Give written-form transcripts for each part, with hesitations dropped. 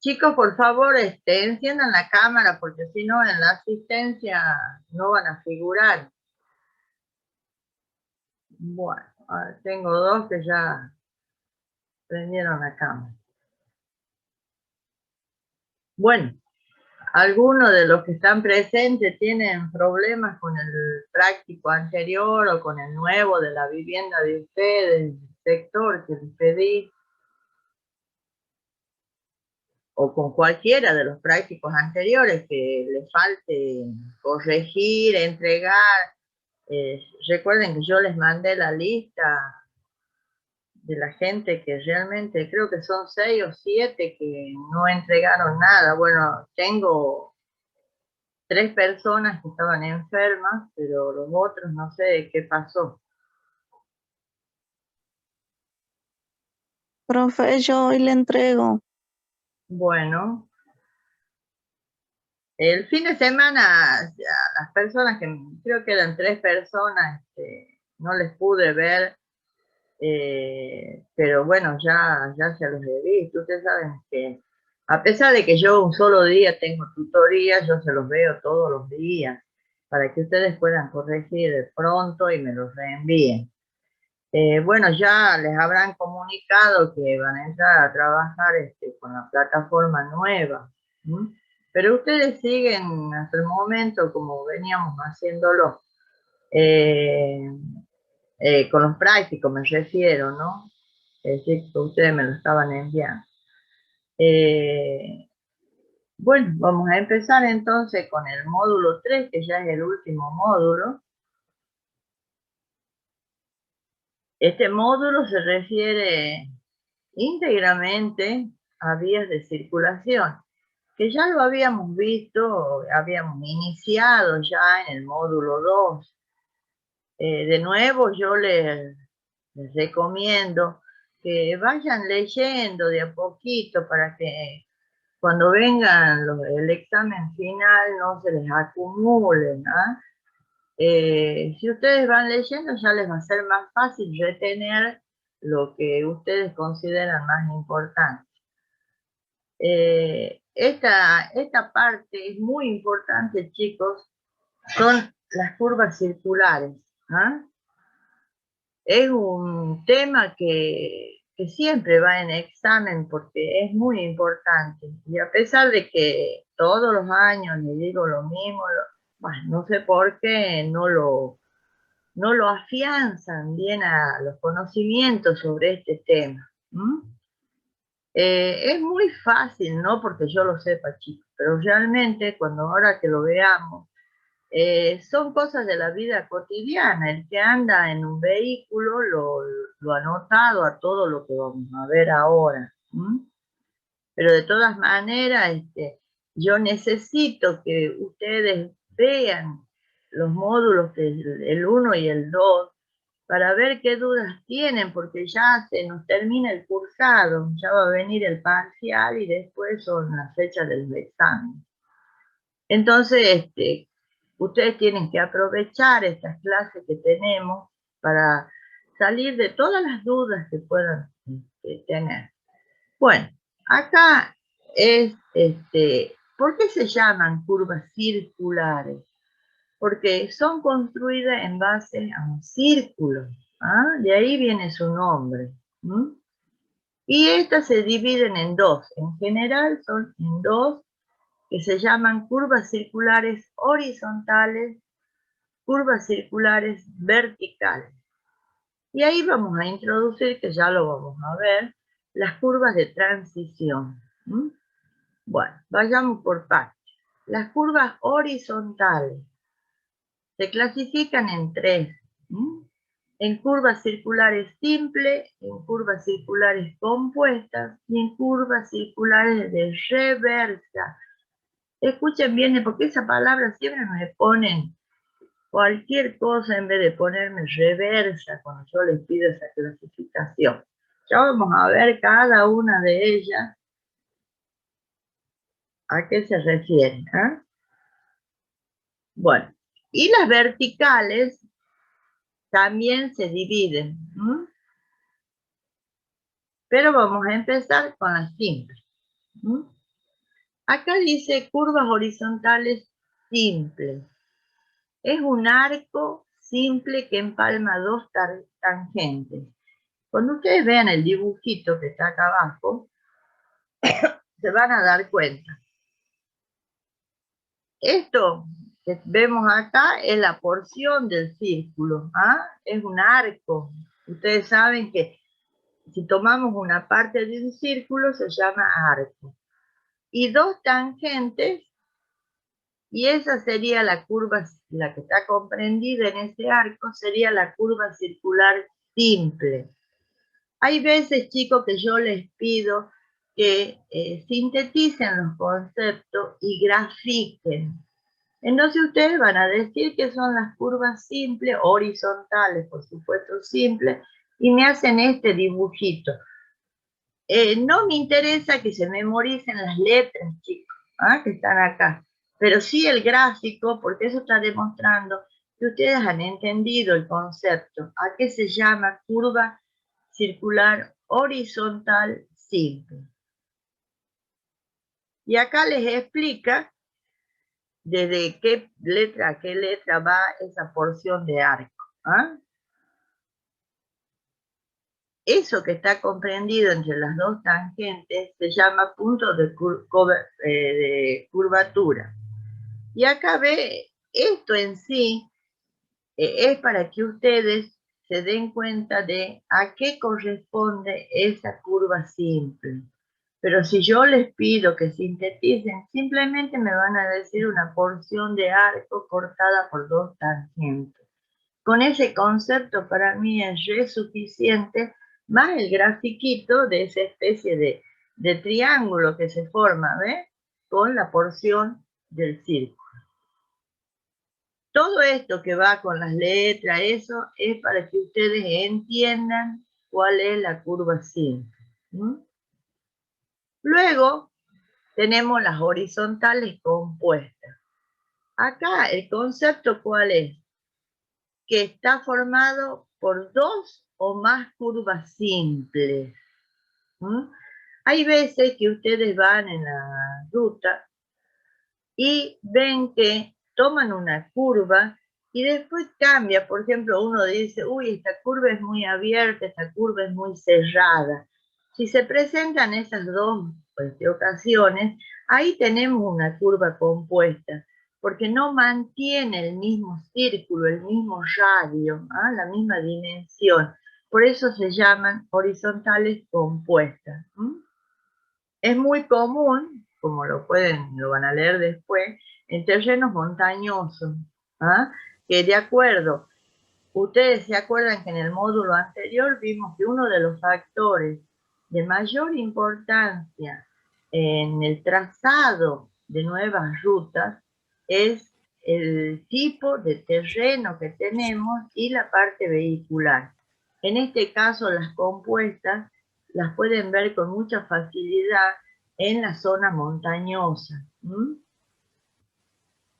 Chicos, por favor, enciendan la cámara porque si no en la asistencia no van a figurar. Bueno, tengo dos que ya prendieron la cámara. Bueno, algunos de los que están presentes tienen problemas con el práctico anterior o con el nuevo de la vivienda de ustedes, el sector que les pedí, o con cualquiera de los prácticos anteriores que les falte corregir, entregar. Recuerden que yo les mandé la lista de la gente que realmente, creo que son 6 o 7 que no entregaron nada. Bueno, tengo 3 personas que estaban enfermas, pero los otros no sé qué pasó. Profe, yo hoy le entrego. Bueno, el fin de semana, las personas que creo que eran 3 personas, no les pude ver, pero bueno, ya se los he visto. Ustedes saben que a pesar de que yo un solo día tengo tutoría, yo se los veo todos los días para que ustedes puedan corregir de pronto y me los reenvíen. Bueno, ya les habrán comunicado que van a entrar a trabajar con la plataforma nueva, ¿m? Pero ustedes siguen hasta el momento como veníamos haciéndolo. Eh, con los prácticos me refiero, ¿no? Es decir, que ustedes me lo estaban enviando. Bueno, vamos a empezar entonces con el módulo 3, que ya es el último módulo. Este módulo se refiere íntegramente a vías de circulación, que ya lo habíamos visto, habíamos iniciado ya en el módulo 2. De nuevo, yo les recomiendo que vayan leyendo de a poquito para que cuando vengan el examen final no se les acumulen, ¿ah? Si ustedes van leyendo ya les va a ser más fácil retener lo que ustedes consideran más importante. Esta parte es muy importante, chicos, son las curvas circulares, ¿ah? Es un tema que siempre va en examen porque es muy importante. Y a pesar de que todos los años les digo lo mismo, bueno, no sé por qué no lo afianzan bien a los conocimientos sobre este tema. Es muy fácil, no porque yo lo sepa, chicos, pero realmente cuando ahora que lo veamos, son cosas de la vida cotidiana. El que anda en un vehículo lo ha notado a todo lo que vamos a ver ahora. Pero de todas maneras, yo necesito que ustedes vean los módulos, el 1 y el 2, para ver qué dudas tienen, porque ya se nos termina el cursado, ya va a venir el parcial y después son las fechas de los exámenes. Entonces, ustedes tienen que aprovechar estas clases que tenemos para salir de todas las dudas que puedan tener. Bueno, acá es, ¿por qué se llaman curvas circulares? Porque son construidas en base a un círculo, ¿ah? De ahí viene su nombre. Y estas se dividen en dos, en general son en dos, que se llaman curvas circulares horizontales, curvas circulares verticales. Y ahí vamos a introducir, que ya lo vamos a ver, las curvas de transición. Bueno, vayamos por partes. Las curvas horizontales se clasifican en tres. En curvas circulares simples, en curvas circulares compuestas y en curvas circulares de reversa. Escuchen bien, porque esa palabra siempre me ponen cualquier cosa en vez de ponerme reversa cuando yo les pido esa clasificación. Ya vamos a ver cada una de ellas a qué se refiere. Bueno, y las verticales también se dividen. Pero vamos a empezar con las simples. Acá dice curvas horizontales simples. Es un arco simple que empalma dos tangentes. Cuando ustedes vean el dibujito que está acá abajo, se van a dar cuenta. Esto que vemos acá es la porción del círculo, ¿ah? Es un arco. Ustedes saben que si tomamos una parte de un círculo se llama arco. Y dos tangentes, y esa sería la curva, la que está comprendida en ese arco, sería la curva circular simple. Hay veces, chicos, que yo les pido que sinteticen los conceptos y grafiquen. Entonces ustedes van a decir que son las curvas simples, horizontales, por supuesto simples, y me hacen este dibujito. No me interesa que se memoricen las letras, chicos, que están acá, pero sí el gráfico, porque eso está demostrando que ustedes han entendido el concepto. ¿A qué se llama curva circular horizontal simple? Y acá les explica desde qué letra a qué letra va esa porción de arco. Eso que está comprendido entre las dos tangentes se llama punto de curvatura. Y acá ve, esto en sí es para que ustedes se den cuenta de a qué corresponde esa curva simple. Pero si yo les pido que sinteticen, simplemente me van a decir una porción de arco cortada por dos tangentes. Con ese concepto para mí es suficiente, más el grafiquito de esa especie de triángulo que se forma, ¿ves? Con la porción del círculo. Todo esto que va con las letras, eso es para que ustedes entiendan cuál es la curva simple. Luego tenemos las horizontales compuestas. Acá el concepto ¿cuál es? Que está formado por dos o más curvas simples. Hay veces que ustedes van en la ruta y ven que toman una curva y después cambia. Por ejemplo, uno dice, uy, esta curva es muy abierta, esta curva es muy cerrada. Si se presentan esas dos ocasiones, ahí tenemos una curva compuesta, porque no mantiene el mismo círculo, el mismo radio, la misma dimensión. Por eso se llaman horizontales compuestas. Es muy común, como lo van a leer después, en terrenos montañosos, que de acuerdo, ustedes se acuerdan que en el módulo anterior vimos que uno de los factores de mayor importancia en el trazado de nuevas rutas es el tipo de terreno que tenemos y la parte vehicular. En este caso, las compuestas las pueden ver con mucha facilidad en la zona montañosa.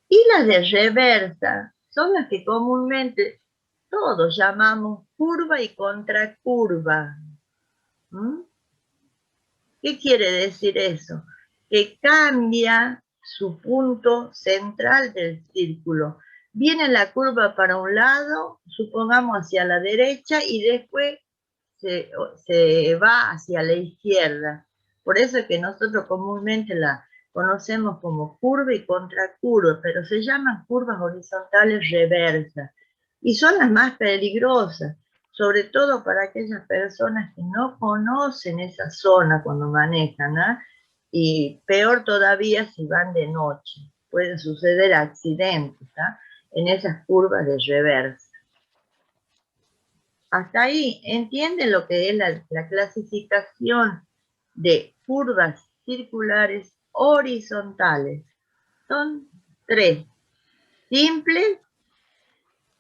Y las de reversa son las que comúnmente todos llamamos curva y contracurva. ¿Qué quiere decir eso? Que cambia su punto central del círculo. Viene la curva para un lado, supongamos hacia la derecha, y después se va hacia la izquierda. Por eso es que nosotros comúnmente la conocemos como curva y contracurva, pero se llaman curvas horizontales reversas. Y son las más peligrosas, sobre todo para aquellas personas que no conocen esa zona cuando manejan, y peor todavía si van de noche. Pueden suceder accidentes en esas curvas de reversa. Hasta ahí, ¿entienden lo que es la clasificación de curvas circulares horizontales? Son tres. Simples,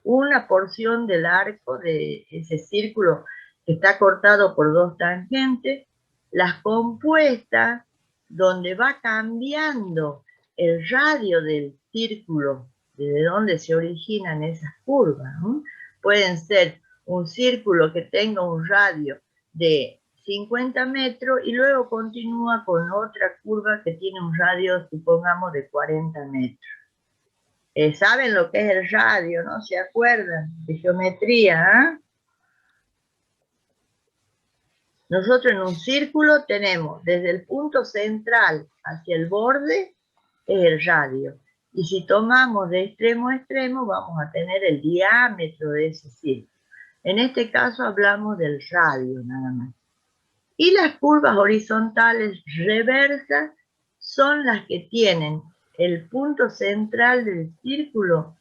una porción del arco de ese círculo que está cortado por dos tangentes. Las compuestas, donde va cambiando el radio del círculo, desde donde se originan esas curvas. Pueden ser un círculo que tenga un radio de 50 metros y luego continúa con otra curva que tiene un radio, supongamos, de 40 metros. ¿Saben lo que es el radio, no? ¿Se acuerdan? De geometría, ¿eh? Nosotros en un círculo tenemos desde el punto central hacia el borde, es el radio. Y si tomamos de extremo a extremo, vamos a tener el diámetro de ese círculo. En este caso hablamos del radio nada más. Y las curvas horizontales reversas son las que tienen el punto central del círculo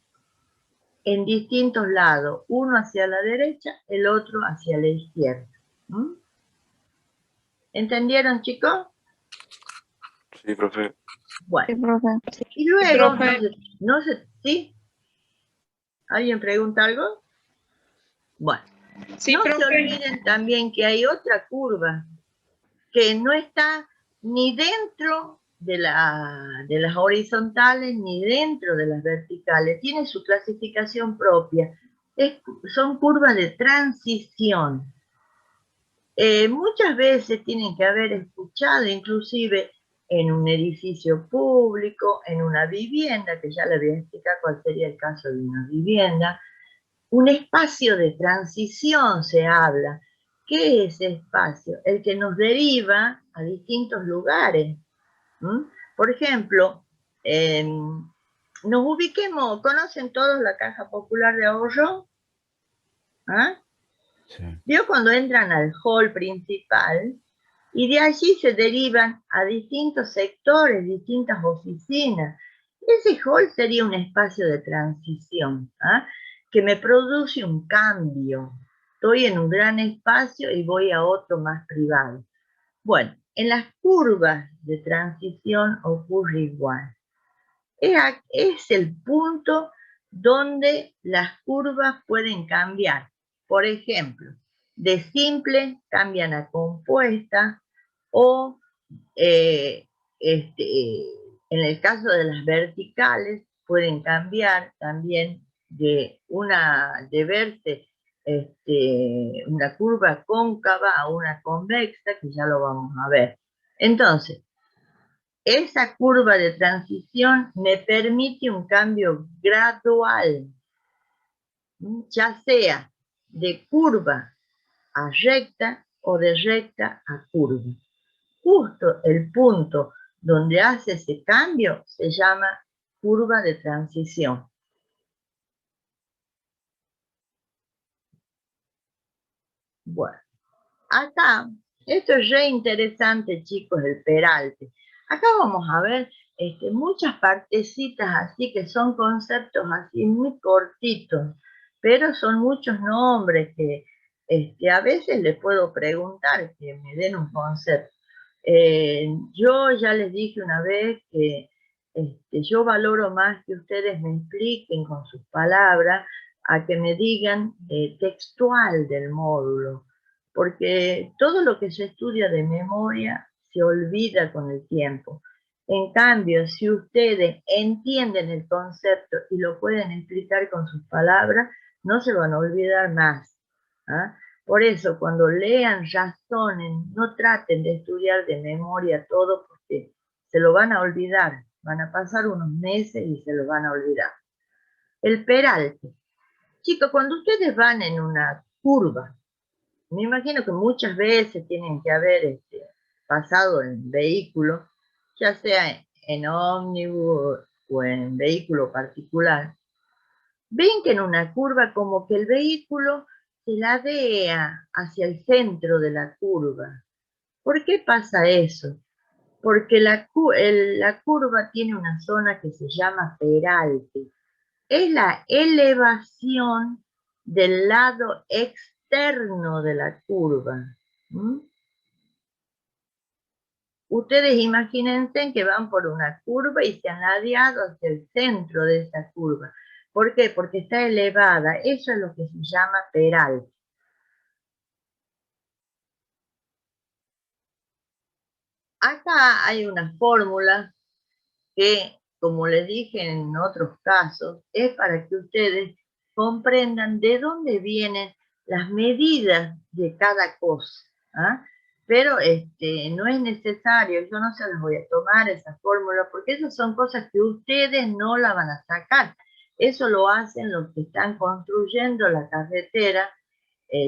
en distintos lados, uno hacia la derecha, el otro hacia la izquierda. ¿Mm? ¿Entendieron, chicos? Sí, profe. Bueno, Sí, profe. y luego, Sí, profe. ¿sí? ¿Alguien pregunta algo? Bueno, Sí, no profe. se olviden también que hay otra curva que no está ni dentro de las horizontales ni dentro de las verticales, tiene su clasificación propia. Son curvas de transición. Muchas veces tienen que haber escuchado, inclusive en un edificio público, en una vivienda, que ya les voy a explicar cuál sería el caso de una vivienda, un espacio de transición se habla. ¿Qué es ese espacio? El que nos deriva a distintos lugares. Por ejemplo, nos ubiquemos, ¿conocen todos la Caja Popular de Ahorro? ¿Ah? Sí. ¿Vio cuando entran al hall principal? Y de allí se derivan a distintos sectores, distintas oficinas. Ese hall sería un espacio de transición, ¿ah? Que me produce un cambio. Estoy en un gran espacio y voy a otro más privado. Bueno, en las curvas de transición ocurre igual. Es el punto donde las curvas pueden cambiar. Por ejemplo, de simple cambian a compuesta o en el caso de las verticales pueden cambiar también de verse una curva cóncava a una convexa, que ya lo vamos a ver. Entonces, esa curva de transición me permite un cambio gradual, ya sea de curva a recta o de recta a curva. Justo el punto donde hace ese cambio se llama curva de transición. Bueno, acá, esto es re interesante, chicos, el peralte. Acá vamos a ver muchas partecitas así que son conceptos así muy cortitos, pero son muchos nombres que a veces les puedo preguntar que me den un concepto. Yo ya les dije una vez que yo valoro más que ustedes me expliquen con sus palabras a que me digan textual del módulo, porque todo lo que se estudia de memoria se olvida con el tiempo. En cambio, si ustedes entienden el concepto y lo pueden explicar con sus palabras, no se van a olvidar más. ¿Ah? Por eso, cuando lean, razonen, no traten de estudiar de memoria todo porque se lo van a olvidar. Van a pasar unos meses y se lo van a olvidar. El peralte. Chicos, cuando ustedes van en una curva, me imagino que muchas veces tienen que haber pasado en vehículo, ya sea en ómnibus o en vehículo particular. Ven que en una curva como que el vehículo se ladea hacia el centro de la curva. ¿Por qué pasa eso? Porque la curva tiene una zona que se llama peralte. Es la elevación del lado externo de la curva. Ustedes imagínense que van por una curva y se han ladeado hacia el centro de esa curva. ¿Por qué? Porque está elevada. Eso es lo que se llama peralte. Acá hay una fórmula que, como les dije en otros casos, es para que ustedes comprendan de dónde vienen las medidas de cada cosa. ¿Ah? Pero no es necesario, yo no se las voy a tomar esa fórmula, porque esas son cosas que ustedes no la van a sacar. Eso lo hacen los que están construyendo la carretera,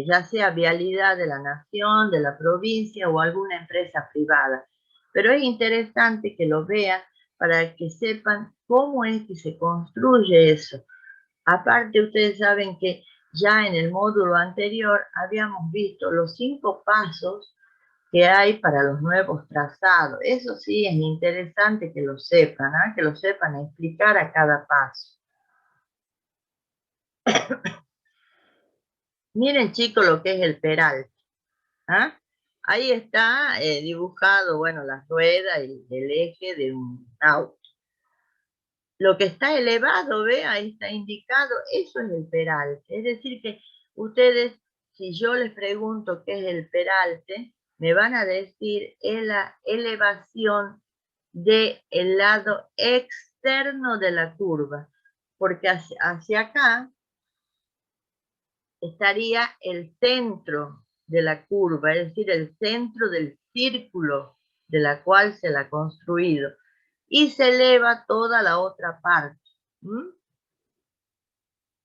ya sea Vialidad de la Nación, de la provincia o alguna empresa privada. Pero es interesante que lo vean para que sepan cómo es que se construye eso. Aparte, ustedes saben que ya en el módulo anterior habíamos visto los 5 pasos que hay para los nuevos trazados. Eso sí es interesante que lo sepan, ¿eh? Que lo sepan explicar a cada paso. Miren, chicos, lo que es el peralte. ¿Ah? Ahí está dibujado, bueno, la rueda y el eje de un auto. Lo que está elevado, ve, ahí está indicado, eso es el peralte. Es decir que ustedes, si yo les pregunto qué es el peralte, me van a decir es la elevación del lado externo de la curva, porque hacia acá estaría el centro de la curva, es decir, el centro del círculo de la cual se la ha construido, y se eleva toda la otra parte.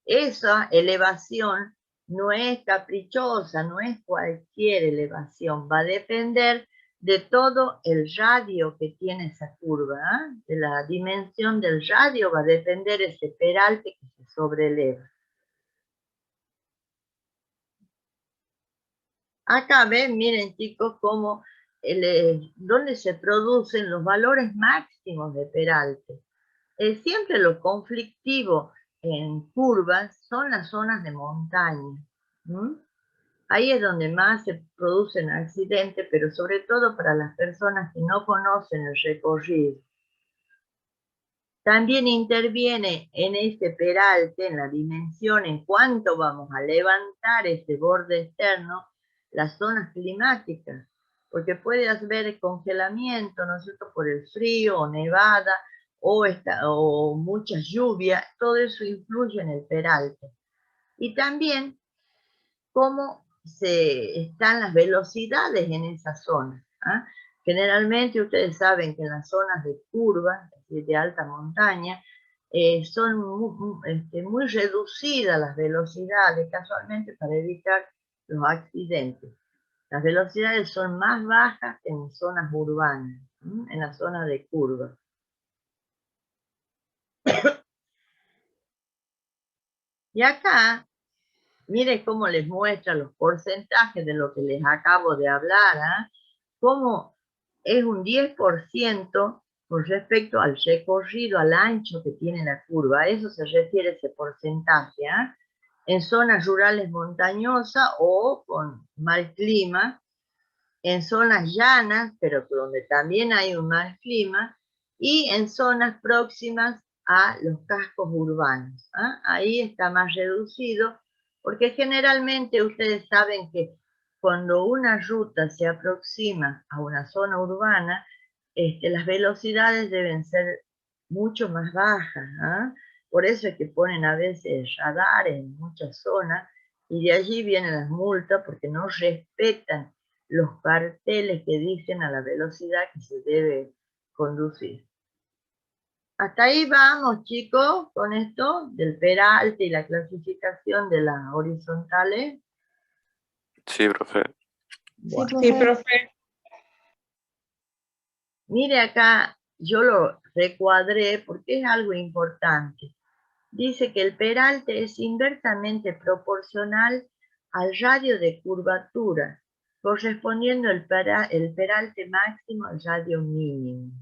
Esa elevación no es caprichosa, no es cualquier elevación, va a depender de todo el radio que tiene esa curva, ¿eh? De la dimensión del radio va a depender ese peralte que se sobreleva. Acá ven, miren chicos, cómo donde se producen los valores máximos de peralte. Siempre lo conflictivo en curvas son las zonas de montaña. Ahí es donde más se producen accidentes, pero sobre todo para las personas que no conocen el recorrido. También interviene en este peralte, en la dimensión, en cuánto vamos a levantar ese borde externo, las zonas climáticas, porque puede haber congelamiento, ¿no es cierto?, por el frío o nevada o mucha lluvia, todo eso influye en el peralte. Y también cómo están las velocidades en esa zona. ¿Ah? Generalmente ustedes saben que en las zonas de curva, de alta montaña, son muy reducidas las velocidades, casualmente para evitar los accidentes. Las velocidades son más bajas en zonas urbanas, en la zona de curva. Y acá, mire cómo les muestra los porcentajes de lo que les acabo de hablar, ¿eh? Cómo es un 10% con respecto al recorrido, al ancho que tiene la curva. A eso se refiere ese porcentaje, ¿eh? En zonas rurales montañosas o con mal clima, en zonas llanas, pero donde también hay un mal clima, y en zonas próximas a los cascos urbanos. ¿Ah? Ahí está más reducido, porque generalmente ustedes saben que cuando una ruta se aproxima a una zona urbana, las velocidades deben ser mucho más bajas. ¿Ah? Por eso es que ponen a veces radares en muchas zonas, y de allí vienen las multas, porque no respetan los carteles que dicen a la velocidad que se debe conducir. Hasta ahí vamos, chicos, con esto del peralte y la clasificación de las horizontales. Sí, profe. Bueno. Sí, profe. Mire acá, yo lo recuadré porque es algo importante. Dice que el peralte es inversamente proporcional al radio de curvatura, correspondiendo el peralte máximo al radio mínimo.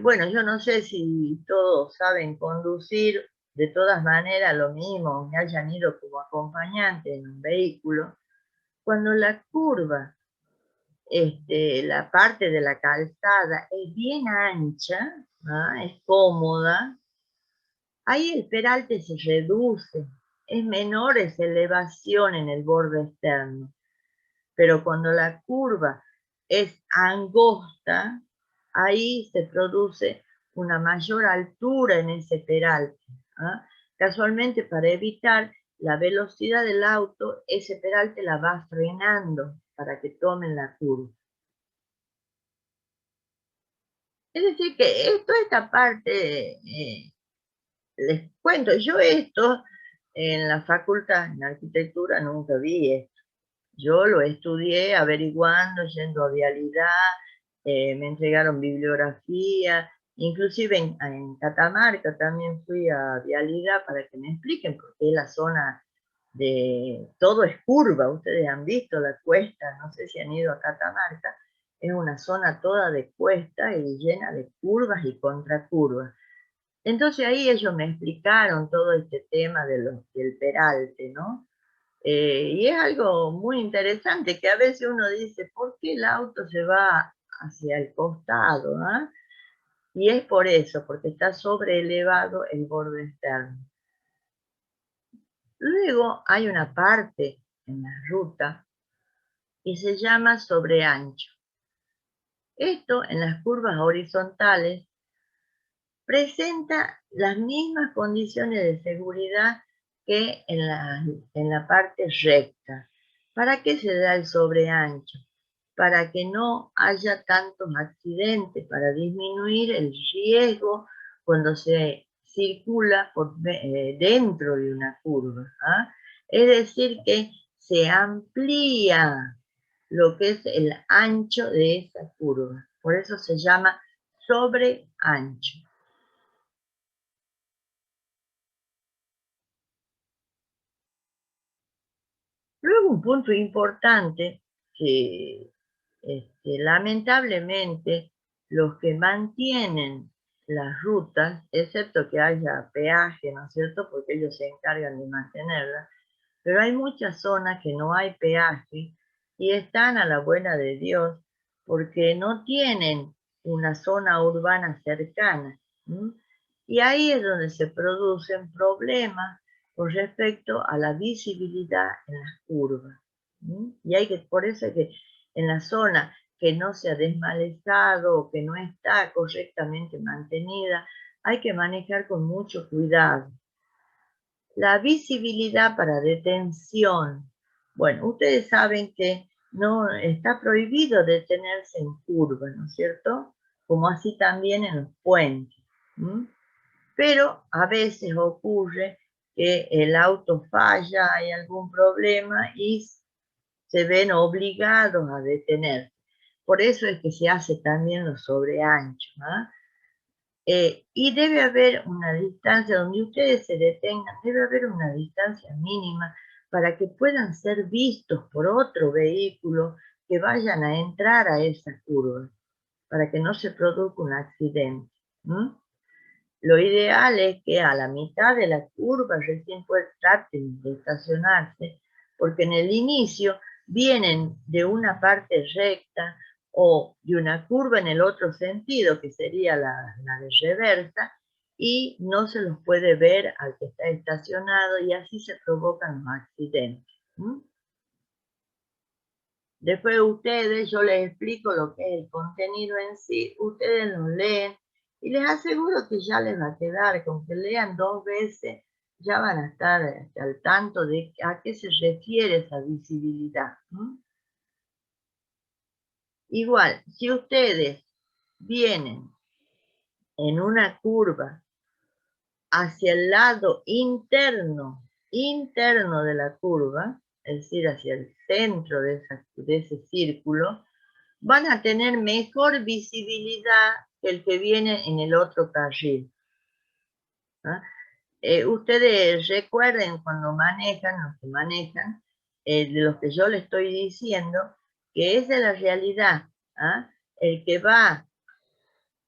Bueno, yo no sé si todos saben conducir, de todas maneras lo mismo, me hayan ido como acompañante en un vehículo. Cuando la curva, la parte de la calzada es bien ancha, ¿no? Es cómoda, ahí el peralte se reduce, es menor esa elevación en el borde externo. Pero cuando la curva es angosta, ahí se produce una mayor altura en ese peralte. ¿Ah? Casualmente, para evitar la velocidad del auto, ese peralte la va frenando para que tomen la curva. Es decir, que toda esta parte, les cuento, yo esto en la facultad, en arquitectura, nunca vi esto. Yo lo estudié averiguando, yendo a vialidad, me entregaron bibliografía, inclusive en Catamarca también fui a vialidad para que me expliquen, porque es la zona de, todo es curva, ustedes han visto la cuesta, no sé si han ido a Catamarca, es una zona toda de cuesta y llena de curvas y contracurvas. Entonces ahí ellos me explicaron todo este tema del peralte, ¿no? Y es algo muy interesante que a veces uno dice, ¿por qué el auto se va hacia el costado? ¿Ah? Y es por eso, porque está sobreelevado el borde externo. Luego hay una parte en la ruta y se llama sobreancho. Esto en las curvas horizontales presenta las mismas condiciones de seguridad que en la parte recta. ¿Para qué se da el sobreancho? Para que no haya tantos accidentes, para disminuir el riesgo cuando se circula dentro de una curva. ¿Ah? Es decir, que se amplía lo que es el ancho de esa curva. Por eso se llama sobreancho. Luego un punto importante que lamentablemente los que mantienen las rutas, excepto que haya peaje, ¿no es cierto? Porque ellos se encargan de mantenerlas, pero hay muchas zonas que no hay peaje y están a la buena de Dios porque no tienen una zona urbana cercana. ¿Sí? Y ahí es donde se producen problemas con respecto a la visibilidad en las curvas. ¿Sí? Y por eso es que en la zona que no se ha desmalezado o que no está correctamente mantenida, hay que manejar con mucho cuidado. La visibilidad para detención. Bueno, ustedes saben que no está prohibido detenerse en curva, ¿no es cierto? Como así también en los puentes. ¿Sí? Pero a veces ocurre que el auto falla, hay algún problema y se ven obligados a detenerse. Por eso es que se hace también los sobreanchos. ¿Ah? Y debe haber una distancia donde ustedes se detengan, debe haber una distancia mínima para que puedan ser vistos por otro vehículo que vayan a entrar a esa curva, para que no se produzca un accidente. Lo ideal es que a la mitad de la curva recién traten de estacionarse, porque en el inicio vienen de una parte recta o de una curva en el otro sentido, que sería la de reversa, y no se los puede ver al que está estacionado y así se provocan los accidentes. Después ustedes, yo les explico lo que es el contenido en sí, ustedes lo leen y les aseguro que ya les va a quedar, con que lean 2 veces, ya van a estar al tanto de a qué se refiere esa visibilidad. Igual, si ustedes vienen en una curva hacia el lado interno de la curva, es decir, hacia el centro de ese círculo, van a tener mejor visibilidad que el que viene en el otro carril. ¿Ah? Ustedes recuerden cuando manejan, los que manejan, de los que yo les estoy diciendo, que esa es la realidad. ¿Ah? El que va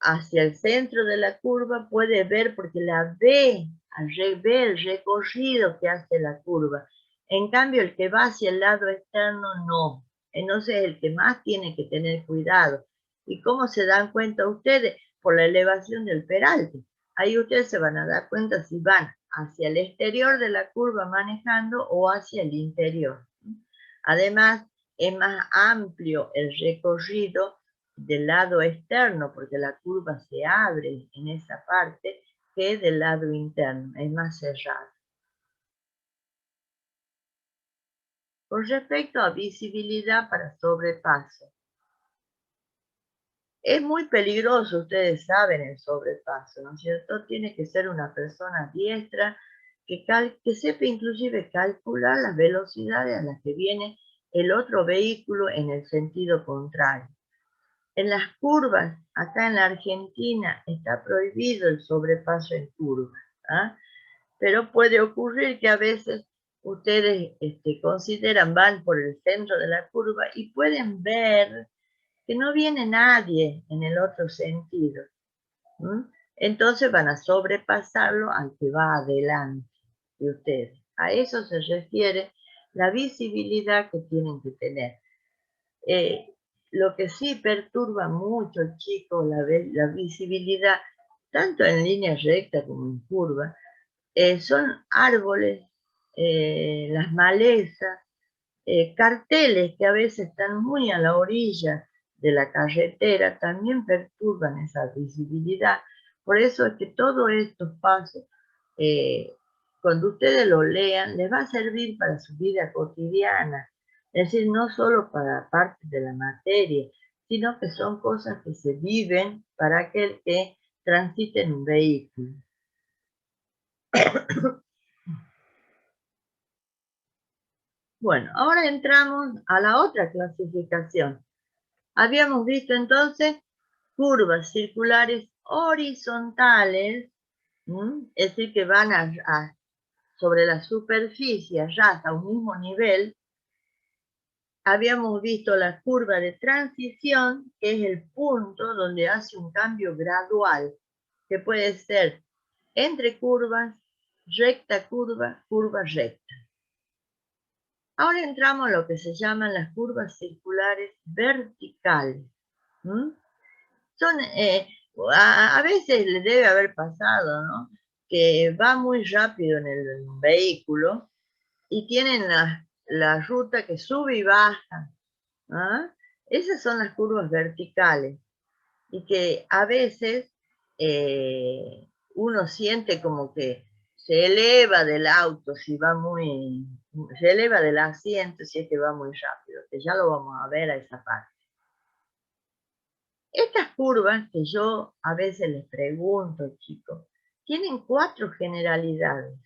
hacia el centro de la curva puede ver porque la ve el recorrido que hace la curva. En cambio, el que va hacia el lado externo, no. Entonces, el que más tiene que tener cuidado. ¿Y cómo se dan cuenta ustedes? Por la elevación del peralte. Ahí ustedes se van a dar cuenta si van hacia el exterior de la curva manejando o hacia el interior. Además, es más amplio el recorrido del lado externo, porque la curva se abre en esa parte, que del lado interno, es más cerrado. con respecto a visibilidad para sobrepaso. Es muy peligroso, ustedes saben, el sobrepaso, ¿no es cierto? Tiene que ser una persona diestra que sepa inclusive calcular las velocidades a las que viene el otro vehículo en el sentido contrario. En las curvas, acá en la Argentina, está prohibido el sobrepaso en curvas, ¿ah? Pero puede ocurrir que a veces ustedes consideran, van por el centro de la curva y pueden ver que no viene nadie en el otro sentido. Entonces van a sobrepasarlo al que va adelante de ustedes. A eso se refiere la visibilidad que tienen que tener. Lo que sí perturba mucho, chicos, la visibilidad, tanto en línea recta como en curva, son árboles, las malezas, carteles que a veces están muy a la orilla de la carretera, también perturban esa visibilidad. Por eso es que todos estos pasos, cuando ustedes los lean, les va a servir para su vida cotidiana. Es decir, no solo para parte de la materia, sino que son cosas que se viven para aquel que transita en un vehículo. Bueno, ahora entramos a la otra clasificación. Habíamos visto entonces curvas circulares horizontales, es decir, que van sobre la superficie, ya a un mismo nivel. Habíamos visto la curva de transición, que es el punto donde hace un cambio gradual, que puede ser entre curvas, recta, curva recta. Ahora entramos a lo que se llaman las curvas circulares verticales. Son, a veces le debe haber pasado, ¿no? Que va muy rápido en el vehículo y tienen la ruta que sube y baja. ¿Ah? Esas son las curvas verticales y que a veces uno siente como que se eleva del auto si va se eleva del asiento si es que va muy rápido, que ya lo vamos a ver a esa parte. Estas curvas que yo a veces les pregunto, chicos, tienen 4 generalidades,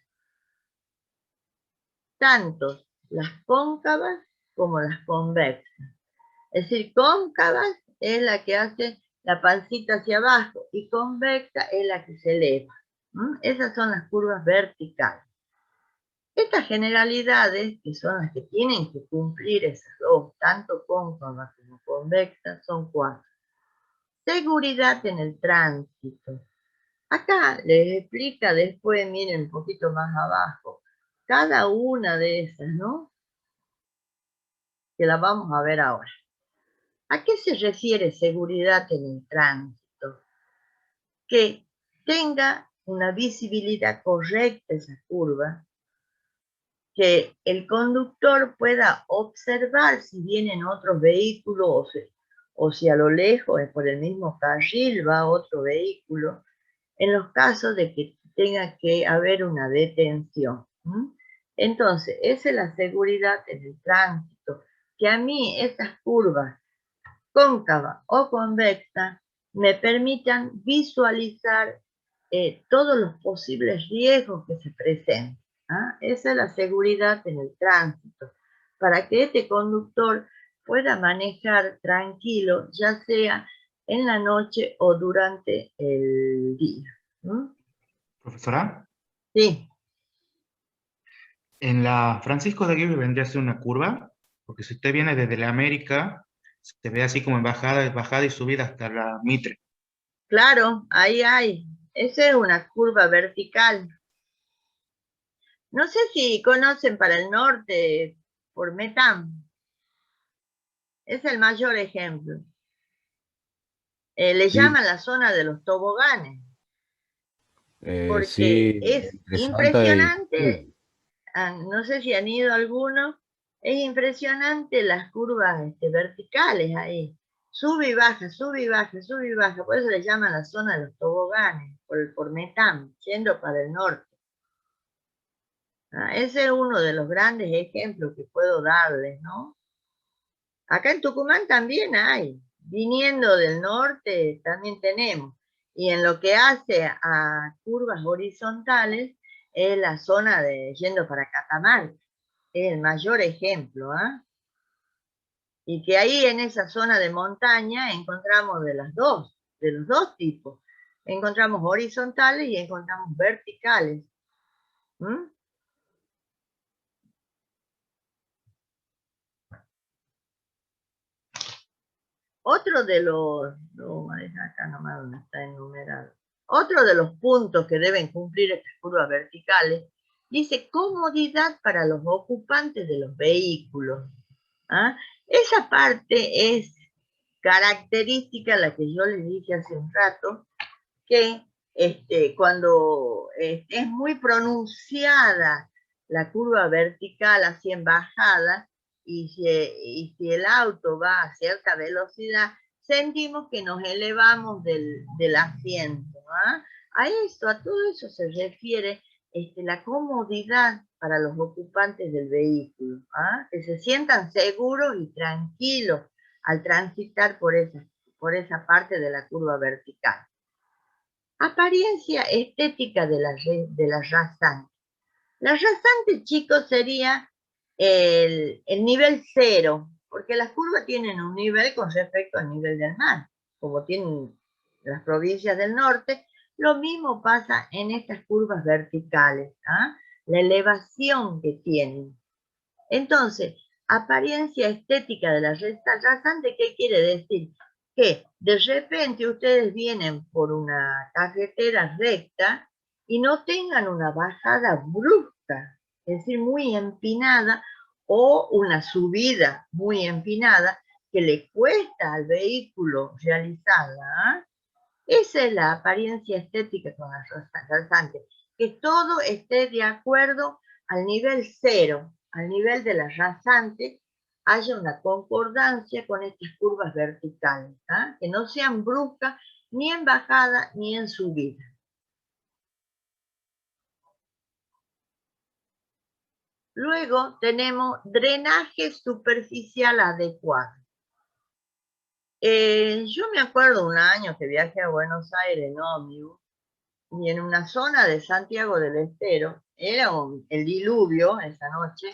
tanto las cóncavas como las convexas. Es decir, cóncavas es la que hace la pancita hacia abajo y convexa es la que se eleva. Esas son las curvas verticales. Estas generalidades, que son las que tienen que cumplir esas dos, tanto cóncavas como convexas, son 4. Seguridad en el tránsito. Acá les explica después, miren un poquito más abajo, cada una de esas, ¿no? Que la vamos a ver ahora. ¿A qué se refiere seguridad en el tránsito? Que tenga una visibilidad correcta esa curva, que el conductor pueda observar si vienen otros vehículos o si a lo lejos, por el mismo carril, va otro vehículo, en los casos de que tenga que haber una detención. Entonces, esa es la seguridad en el tránsito, que a mí esas curvas cóncava o convexa me permitan visualizar todos los posibles riesgos que se presenten. Esa es la seguridad en el tránsito, para que este conductor pueda manejar tranquilo, ya sea en la noche o durante el día. Profesora, Sí, en la Francisco de Aguirre vendría a ser una curva, porque si usted viene desde la América, se ve así como en bajada y subida hasta la Mitre. claro, ahí hay. Esa es una curva vertical. No sé si conocen para el norte por Metam. Es el mayor ejemplo. Le Sí, llaman la zona de los toboganes, porque sí, es entre Salta y impresionante, no sé si han ido algunos, es impresionante las curvas verticales ahí. Sube y baja, sube y baja, sube y baja. Por eso le llaman la zona de los toboganes, por Metam, yendo para el norte. Ese es uno de los grandes ejemplos que puedo darles, ¿no? Acá en Tucumán también hay, viniendo del norte también tenemos. Y en lo que hace a curvas horizontales, es la zona de yendo para Catamarca. Es el mayor ejemplo, ¿ah? Y que ahí en esa zona de montaña encontramos de los dos tipos. Encontramos horizontales y encontramos verticales. ¿Mm? Otro de los, no, acá nomás donde está enumerado. Otro de los puntos que deben cumplir estas curvas verticales dice comodidad para los ocupantes de los vehículos. ¿Ah? Esa parte es característica, la que yo les dije hace un rato, que cuando es muy pronunciada la curva vertical así en bajada, y si el auto va a cierta velocidad, sentimos que nos elevamos del asiento. ¿Ah? A todo eso se refiere la comodidad para los ocupantes del vehículo, ¿ah? Que se sientan seguros y tranquilos al transitar por esa parte de la curva vertical. Apariencia estética de la rasante. La rasante, chicos, sería el nivel 0, porque las curvas tienen un nivel con respecto al nivel del mar, como tienen las provincias del norte. Lo mismo pasa en estas curvas verticales, ¿ah? La elevación que tienen. Entonces, apariencia estética de la rasante, ¿qué quiere decir? Que de repente ustedes vienen por una carretera recta y no tengan una bajada brusca, es decir, muy empinada, o una subida muy empinada que le cuesta al vehículo realizarla. ¿Ah? Esa es la apariencia estética con la rasante, que todo esté de acuerdo al nivel 0, al nivel de la rasante, haya una concordancia con estas curvas verticales, ¿ah? Que no sean bruscas ni en bajada ni en subida. Luego tenemos drenaje superficial adecuado. Yo me acuerdo un año que viajé a Buenos Aires en ómnibus, y en una zona de Santiago del Estero, era el diluvio esa noche,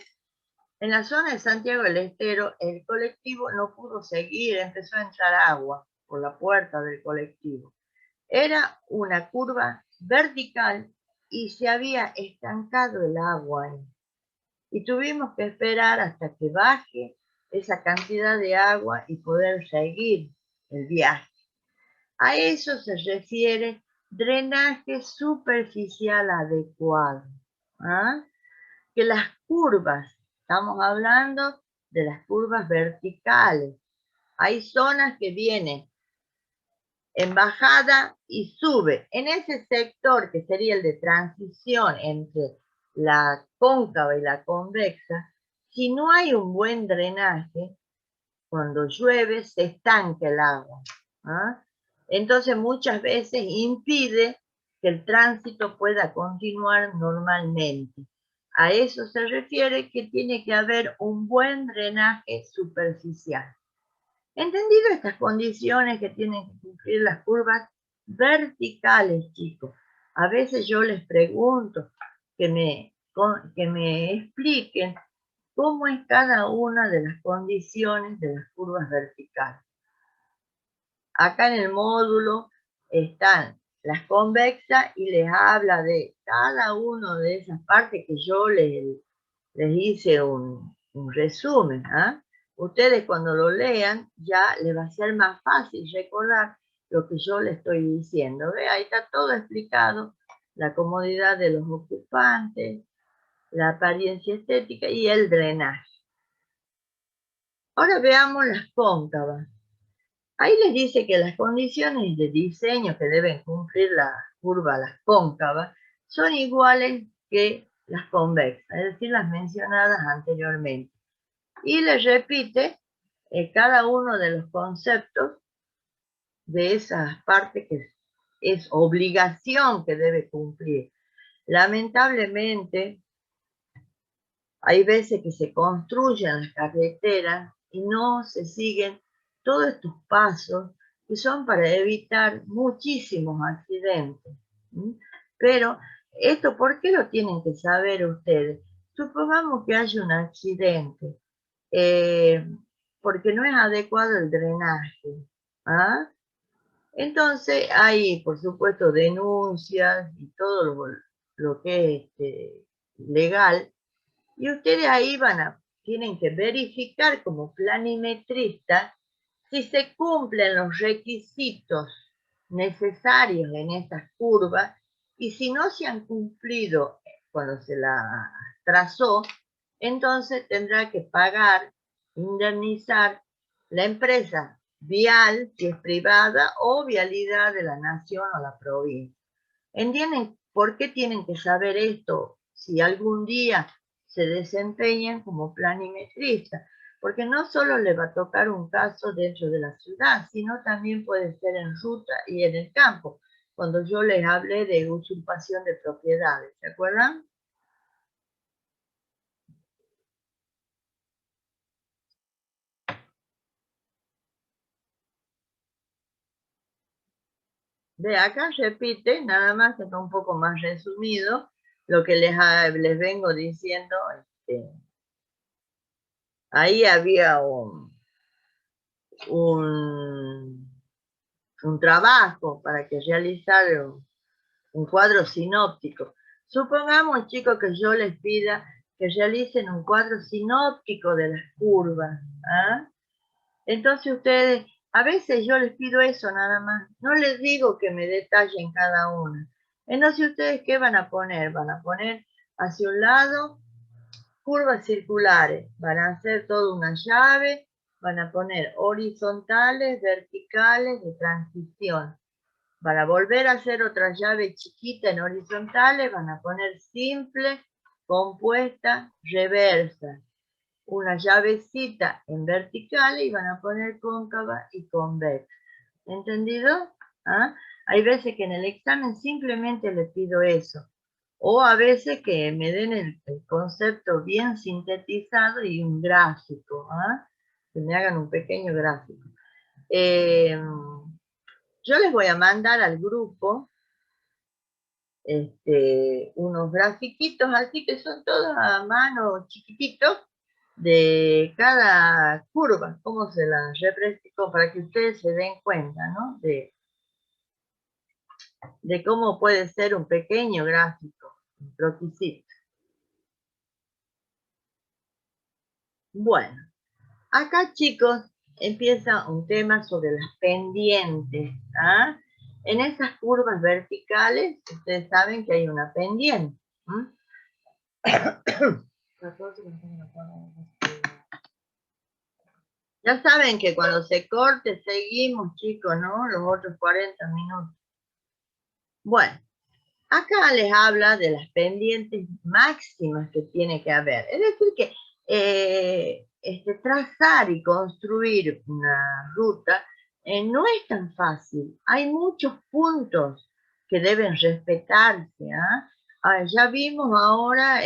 en la zona de Santiago del Estero el colectivo no pudo seguir, empezó a entrar agua por la puerta del colectivo. Era una curva vertical y se había estancado el agua ahí. Y tuvimos que esperar hasta que baje esa cantidad de agua y poder seguir el viaje. A eso se refiere drenaje superficial adecuado. ¿Ah? Que las curvas, estamos hablando de las curvas verticales. Hay zonas que vienen en bajada y sube. En ese sector, que sería el de transición entre la cóncava y la convexa, si no hay un buen drenaje, cuando llueve se estanca el agua. ¿Ah? Entonces muchas veces impide que el tránsito pueda continuar normalmente. A eso se refiere que tiene que haber un buen drenaje superficial. Entendido estas condiciones que tienen que cumplir las curvas verticales, chicos, a veces yo les pregunto que me expliquen cómo es cada una de las condiciones de las curvas verticales. Acá en el módulo están las convexas y les habla de cada una de esas partes que yo les hice un resumen. ¿Ah? Ustedes cuando lo lean ya les va a ser más fácil recordar lo que yo les estoy diciendo. ¿Ve? Ahí está todo explicado, la comodidad de los ocupantes, la apariencia estética y el drenaje. Ahora veamos las cóncavas. Ahí les dice que las condiciones de diseño que deben cumplir las curvas, las cóncavas, son iguales que las convexas, es decir, las mencionadas anteriormente. Y les repite cada uno de los conceptos de esas partes que es obligación que debe cumplir. Lamentablemente, Hay veces que se construyen las carreteras y no se siguen todos estos pasos que son para evitar muchísimos accidentes. Pero esto, ¿por qué lo tienen que saber ustedes? Supongamos que haya un accidente, porque no es adecuado el drenaje. ¿Ah? Entonces hay, por supuesto, denuncias y todo lo que es legal, y ustedes ahí tienen que verificar como planimetristas si se cumplen los requisitos necesarios en estas curvas, y si no se han cumplido cuando se la trazó, entonces tendrá que pagar, indemnizar la empresa vial, si es privada, o vialidad de la nación o la provincia. ¿Entienden por qué tienen que saber esto si algún día se desempeñan como planimetristas? Porque no solo les va a tocar un caso dentro de la ciudad, sino también puede ser en ruta y en el campo, cuando yo les hablé de usurpación de propiedades, ¿se acuerdan? De acá repite, nada más que está un poco más resumido, lo que les vengo diciendo. Ahí había un trabajo para que realizar un cuadro sinóptico. Supongamos, chicos, que yo les pida que realicen un cuadro sinóptico de las curvas. ¿Ah? Entonces ustedes, a veces yo les pido eso nada más, no les digo que me detallen cada una. Entonces ustedes, ¿qué van a poner? Van a poner hacia un lado curvas circulares, van a hacer toda una llave, van a poner horizontales, verticales, de transición. Van a volver a hacer otra llave chiquita en horizontales, van a poner simple, compuesta, reversa. Una llavecita en vertical y van a poner cóncava y convexa. ¿Entendido? ¿Ah? Hay veces que en el examen simplemente le pido eso. O a veces que me den el concepto bien sintetizado y un gráfico. ¿Ah? Que me hagan un pequeño gráfico. Yo les voy a mandar al grupo unos grafiquitos así que son todos a mano chiquititos de cada curva, cómo se la representó, para que ustedes se den cuenta, ¿no? De cómo puede ser un pequeño gráfico, un croquisito. Bueno, acá, chicos, empieza un tema sobre las pendientes. ¿Ah? En esas curvas verticales, ustedes saben que hay una pendiente. Ya saben que cuando se corte seguimos, chicos, ¿no? Los otros 40 minutos. Bueno, acá les habla de las pendientes máximas que tiene que haber. Es decir que trazar y construir una ruta no es tan fácil. Hay muchos puntos que deben respetarse. ¿Ah? Ya vimos ahora